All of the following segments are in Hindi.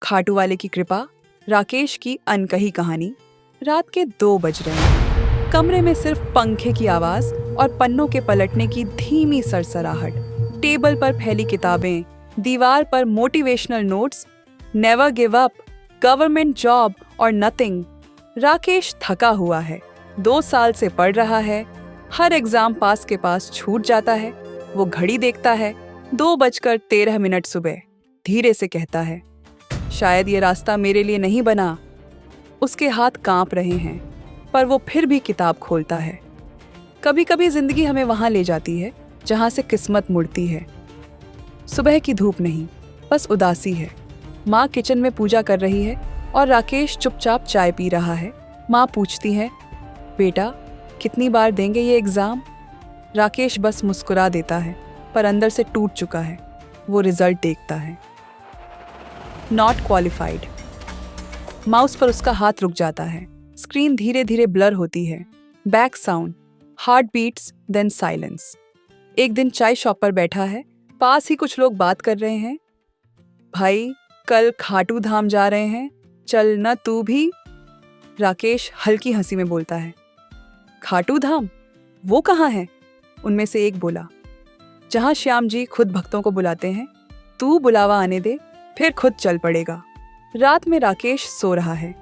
खाटू वाले की कृपा, राकेश की अनकही कहानी। रात के 2 बज रहे हैं। कमरे में सिर्फ पंखे की आवाज और पन्नों के पलटने की धीमी सरसराहट। टेबल पर फैली किताबें, दीवार पर motivational notes, never give up, government job और नथिंग। राकेश थका हुआ है। 2 साल से पढ़ रहा है। हर एग्जाम पास के पास छूट जाता है। वो घड़ी देखता है। 2:13 सुबह। धीरे से कहता है, शायद ये रास्ता मेरे लिए नहीं बना। उसके हाथ कांप रहे हैं, पर वो फिर भी किताब खोलता है। कभी कभी जिंदगी हमें वहां ले जाती है जहां से किस्मत मुड़ती है। सुबह की धूप नहीं, बस उदासी है। माँ किचन में पूजा कर रही है और राकेश चुपचाप चाय पी रहा है। माँ पूछती है, बेटा कितनी बार देंगे ये एग्जाम? राकेश बस मुस्कुरा देता है, पर अंदर से टूट चुका है। वो रिजल्ट देखता है, नॉट क्वालिफाइड। माउस पर उसका हाथ रुक जाता है। स्क्रीन धीरे धीरे ब्लर होती है। Back sound, heart beats, then silence. एक दिन चाय शॉप पर बैठा है। पास ही कुछ लोग बात कर रहे हैं। भाई कल खाटू धाम जा रहे हैं, चल न तू भी? राकेश हल्की हंसी में बोलता है, खाटू धाम? वो कहाँ है? उनमें से एक बोला, जहां श्याम जी खुद भक्तों को बुलाते हैं। तू बुलावा आने दे, फिर खुद चल पड़ेगा। रात में राकेश सो रहा है।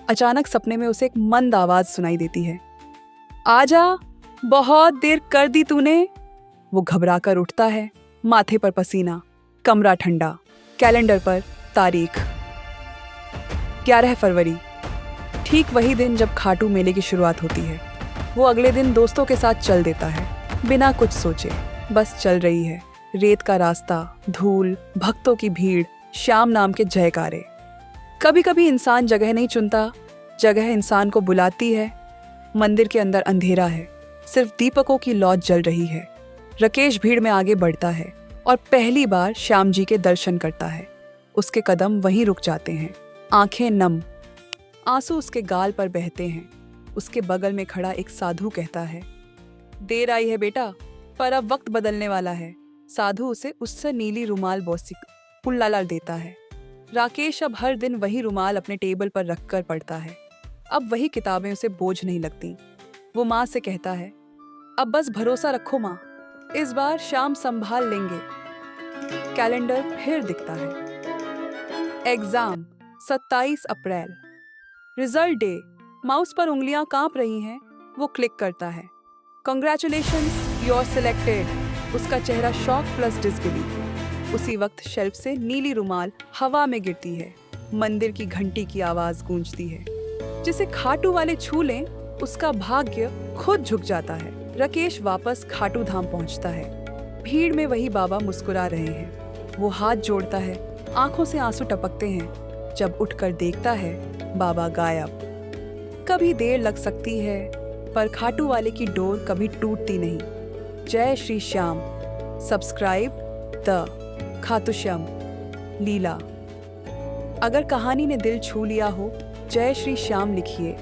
अचानक सपने में उसे एक मंद आवाज सुनाई देती है, आजा, बहुत देर कर दी तूने। वो घबरा कर उठता है। माथे पर पसीना, कमरा ठंडा। कैलेंडर पर तारीख 11 फरवरी। ठीक वही दिन जब खाटू मेले की शुरुआत होती है। वो अगले दिन दोस्तों के साथ चल देता है, बिना कुछ सोचे। बस चल रही है। रेत का रास्ता, धूल, भक्तों की भीड़, श्याम नाम के जयकारे। कभी कभी इंसान जगह नहीं चुनता, जगह इंसान को बुलाती है। मंदिर के अंदर अंधेरा है, सिर्फ दीपकों की लौ जल रही है। राकेश भीड़ में आगे बढ़ता है और पहली बार श्याम जी के दर्शन करता है। उसके कदम वहीं रुक जाते हैं, आंखें नम। आंसू उसके गाल पर बहते हैं। उसके बगल में खड़ा एक साधु कहता है, देर आई है बेटा, पर अब वक्त बदलने वाला है। साधु उसे उससे नीली रुमाल बोसिक पुल्लाला देता है। राकेश अब हर दिन वही रुमाल अपने टेबल पर रखकर पढ़ता है। अब वही किताबें उसे बोझ नहीं लगती। वो माँ से कहता है, अब बस भरोसा रखो माँ, इस बार शाम संभाल लेंगे। कैलेंडर फिर दिखता है। Exam 27 April. Result day. Mouse पर उंगलियां कांप रही हैं। वो क्लिक करता है, कांग्रेचुलेशंस, यू आर सिलेक्टेड। उसका चेहरा शॉक प्लस डिसबिलीफ। उसी वक्त शेल्फ से नीली रुमाल हवा में गिरती है। मंदिर की घंटी की आवाज गूंजती है। जिसे खाटू वाले छू लें, उसका भाग्य खुद झुक जाता है। राकेश वापस खाटू धाम पहुंचता है। भीड़ में वही बाबा मुस्कुरा रहे हैं। वो हाथ जोड़ता है, आंखों से आंसू टपकते हैं। जब उठकर देखता है, बाबा गायब। कभी देर लग सकती है, पर खाटू वाले की डोर कभी टूटती नहीं। जय श्री श्याम। सब्सक्राइब द खाटूश्याम लीला। अगर कहानी ने दिल छू लिया हो, जय श्री श्याम लिखिए।